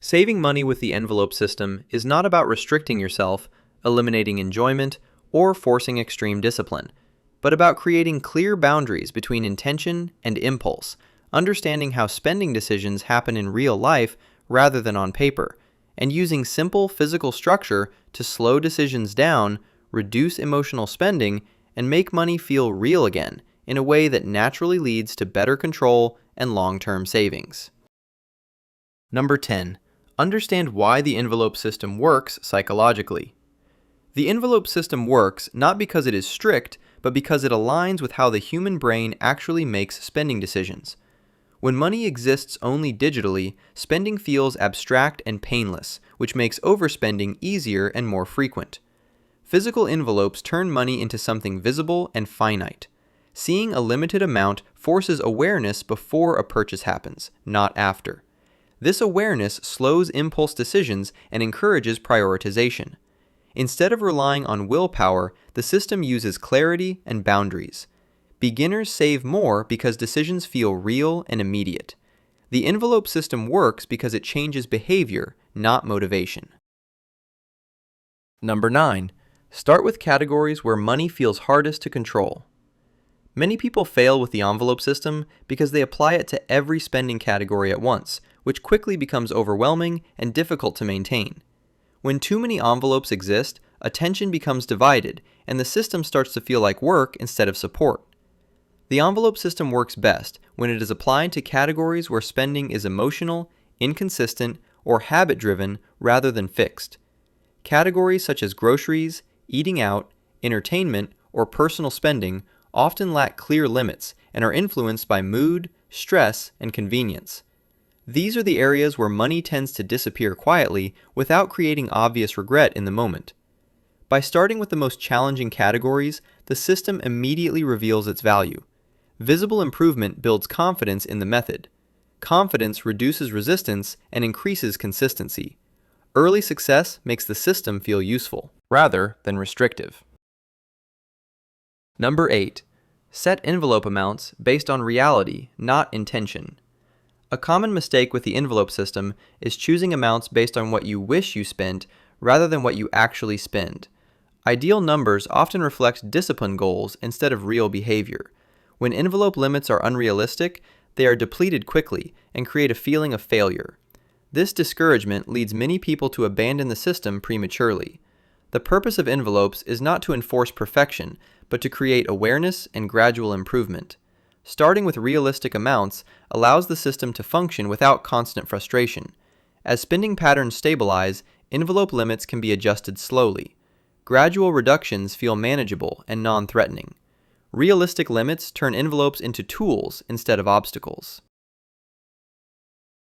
Saving money with the envelope system is not about restricting yourself, eliminating enjoyment, or forcing extreme discipline, but about creating clear boundaries between intention and impulse, understanding how spending decisions happen in real life rather than on paper, and using simple physical structure to slow decisions down, reduce emotional spending, and make money feel real again in a way that naturally leads to better control and long-term savings. Number 10. Understand why the envelope system works psychologically. The envelope system works not because it is strict, but because it aligns with how the human brain actually makes spending decisions. When money exists only digitally, spending feels abstract and painless, which makes overspending easier and more frequent. Physical envelopes turn money into something visible and finite. Seeing a limited amount forces awareness before a purchase happens, not after. This awareness slows impulse decisions and encourages prioritization. Instead of relying on willpower, the system uses clarity and boundaries. Beginners save more because decisions feel real and immediate. The envelope system works because it changes behavior, not motivation. Number 9. Start with categories where money feels hardest to control. Many people fail with the envelope system because they apply it to every spending category at once, which quickly becomes overwhelming and difficult to maintain. When too many envelopes exist, attention becomes divided, and the system starts to feel like work instead of support. The envelope system works best when it is applied to categories where spending is emotional, inconsistent, or habit-driven rather than fixed. Categories such as groceries, eating out, entertainment, or personal spending often lack clear limits and are influenced by mood, stress, and convenience. These are the areas where money tends to disappear quietly without creating obvious regret in the moment. By starting with the most challenging categories, the system immediately reveals its value. Visible improvement builds confidence in the method. Confidence reduces resistance and increases consistency. Early success makes the system feel useful, rather than restrictive. Number 8. Set envelope amounts based on reality, not intention. A common mistake with the envelope system is choosing amounts based on what you wish you spent rather than what you actually spend. Ideal numbers often reflect discipline goals instead of real behavior. When envelope limits are unrealistic, they are depleted quickly and create a feeling of failure. This discouragement leads many people to abandon the system prematurely. The purpose of envelopes is not to enforce perfection, but to create awareness and gradual improvement. Starting with realistic amounts allows the system to function without constant frustration. As spending patterns stabilize, envelope limits can be adjusted slowly. Gradual reductions feel manageable and non-threatening. Realistic limits turn envelopes into tools instead of obstacles.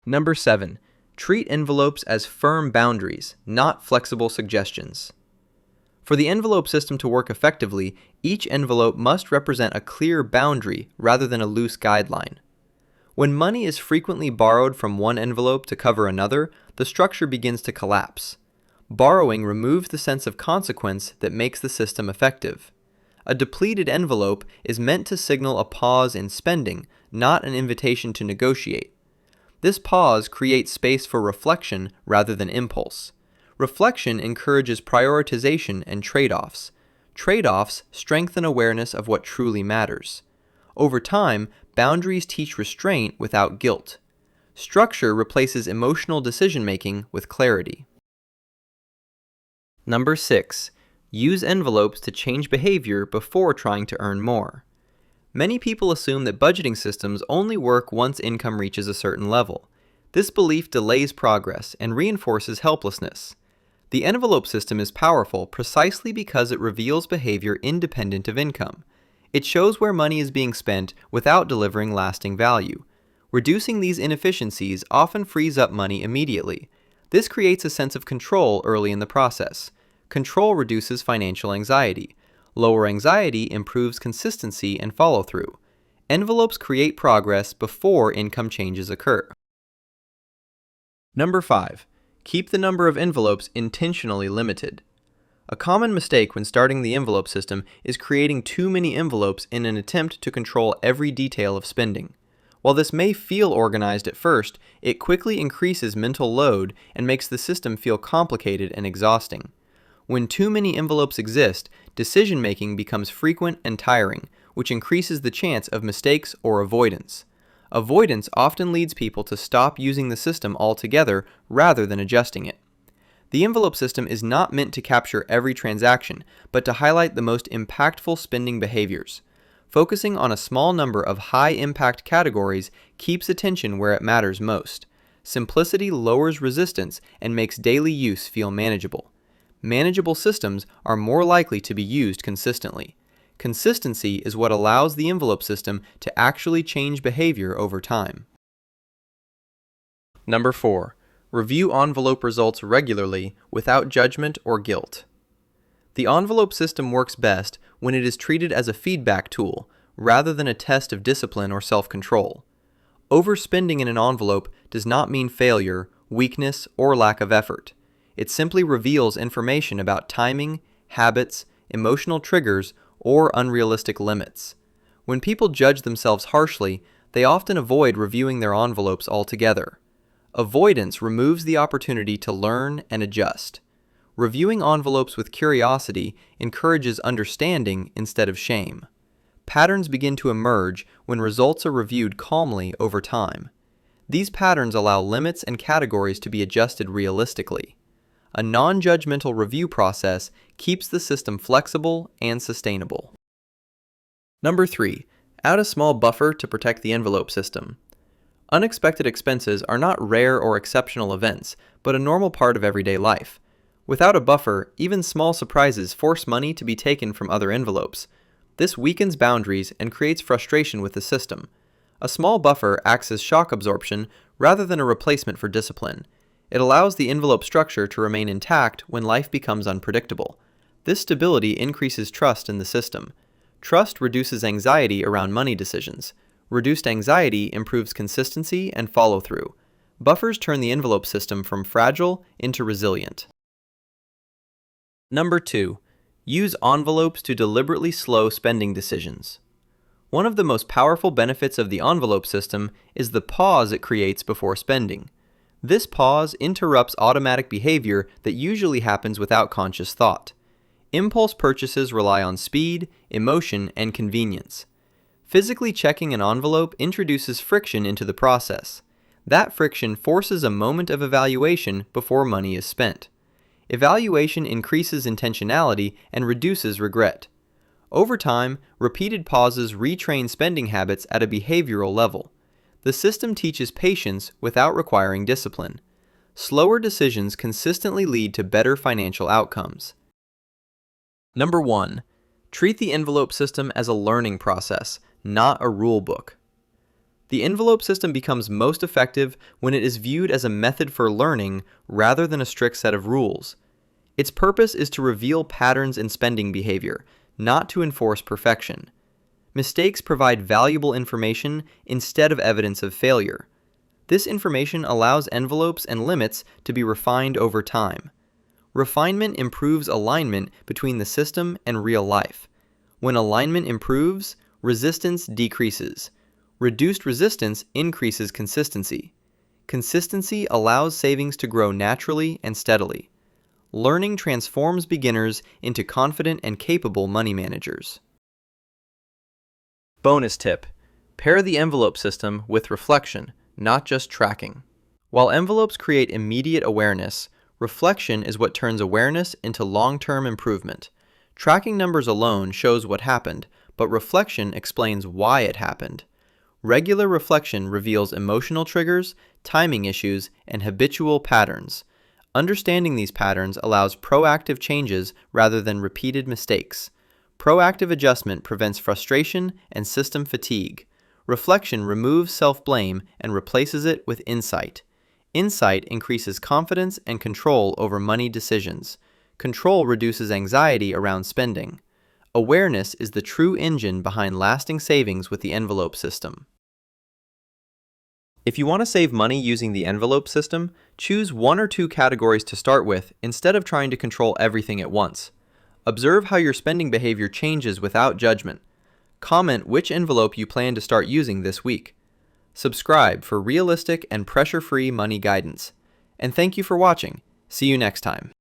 Number 7. Treat envelopes as firm boundaries, not flexible suggestions. For the envelope system to work effectively, each envelope must represent a clear boundary rather than a loose guideline. When money is frequently borrowed from one envelope to cover another, the structure begins to collapse. Borrowing removes the sense of consequence that makes the system effective. A depleted envelope is meant to signal a pause in spending, not an invitation to negotiate. This pause creates space for reflection rather than impulse. Reflection encourages prioritization and trade-offs. Trade-offs strengthen awareness of what truly matters. Over time, boundaries teach restraint without guilt. Structure replaces emotional decision-making with clarity. Number 6. Use envelopes to change behavior before trying to earn more. Many people assume that budgeting systems only work once income reaches a certain level. This belief delays progress and reinforces helplessness. The envelope system is powerful precisely because it reveals behavior independent of income. It shows where money is being spent without delivering lasting value. Reducing these inefficiencies often frees up money immediately. This creates a sense of control early in the process. Control reduces financial anxiety. Lower anxiety improves consistency and follow-through. Envelopes create progress before income changes occur. Number 5. Keep the number of envelopes intentionally limited. A common mistake when starting the envelope system is creating too many envelopes in an attempt to control every detail of spending. While this may feel organized at first, it quickly increases mental load and makes the system feel complicated and exhausting. When too many envelopes exist, decision-making becomes frequent and tiring, which increases the chance of mistakes or avoidance. Avoidance often leads people to stop using the system altogether rather than adjusting it. The envelope system is not meant to capture every transaction, but to highlight the most impactful spending behaviors. Focusing on a small number of high-impact categories keeps attention where it matters most. Simplicity lowers resistance and makes daily use feel manageable. Manageable systems are more likely to be used consistently. Consistency is what allows the envelope system to actually change behavior over time. Number 4. Review envelope results regularly without judgment or guilt. The envelope system works best when it is treated as a feedback tool rather than a test of discipline or self-control. Overspending in an envelope does not mean failure, weakness, or lack of effort. It simply reveals information about timing, habits, emotional triggers, or unrealistic limits. When people judge themselves harshly, they often avoid reviewing their envelopes altogether. Avoidance removes the opportunity to learn and adjust. Reviewing envelopes with curiosity encourages understanding instead of shame. Patterns begin to emerge when results are reviewed calmly over time. These patterns allow limits and categories to be adjusted realistically. A non-judgmental review process keeps the system flexible and sustainable. Number 3. Add a small buffer to protect the envelope system. Unexpected expenses are not rare or exceptional events, but a normal part of everyday life. Without a buffer, even small surprises force money to be taken from other envelopes. This weakens boundaries and creates frustration with the system. A small buffer acts as shock absorption rather than a replacement for discipline. It allows the envelope structure to remain intact when life becomes unpredictable. This stability increases trust in the system. Trust reduces anxiety around money decisions. Reduced anxiety improves consistency and follow-through. Buffers turn the envelope system from fragile into resilient. Number 2. Use envelopes to deliberately slow spending decisions. One of the most powerful benefits of the envelope system is the pause it creates before spending. This pause interrupts automatic behavior that usually happens without conscious thought. Impulse purchases rely on speed, emotion, and convenience. Physically checking an envelope introduces friction into the process. That friction forces a moment of evaluation before money is spent. Evaluation increases intentionality and reduces regret. Over time, repeated pauses retrain spending habits at a behavioral level. The system teaches patience without requiring discipline. Slower decisions consistently lead to better financial outcomes. Number 1. Treat the envelope system as a learning process, not a rule book. The envelope system becomes most effective when it is viewed as a method for learning rather than a strict set of rules. Its purpose is to reveal patterns in spending behavior, not to enforce perfection. Mistakes provide valuable information instead of evidence of failure. This information allows envelopes and limits to be refined over time. Refinement improves alignment between the system and real life. When alignment improves, resistance decreases. Reduced resistance increases consistency. Consistency allows savings to grow naturally and steadily. Learning transforms beginners into confident and capable money managers. Bonus tip: pair the envelope system with reflection, not just tracking. While envelopes create immediate awareness, reflection is what turns awareness into long-term improvement. Tracking numbers alone shows what happened, but reflection explains why it happened. Regular reflection reveals emotional triggers, timing issues, and habitual patterns. Understanding these patterns allows proactive changes rather than repeated mistakes. Proactive adjustment prevents frustration and system fatigue. Reflection removes self-blame and replaces it with insight. Insight increases confidence and control over money decisions. Control reduces anxiety around spending. Awareness is the true engine behind lasting savings with the envelope system. If you want to save money using the envelope system, choose 1 or 2 categories to start with instead of trying to control everything at once. Observe how your spending behavior changes without judgment. Comment which envelope you plan to start using this week. Subscribe for realistic and pressure-free money guidance. And thank you for watching. See you next time.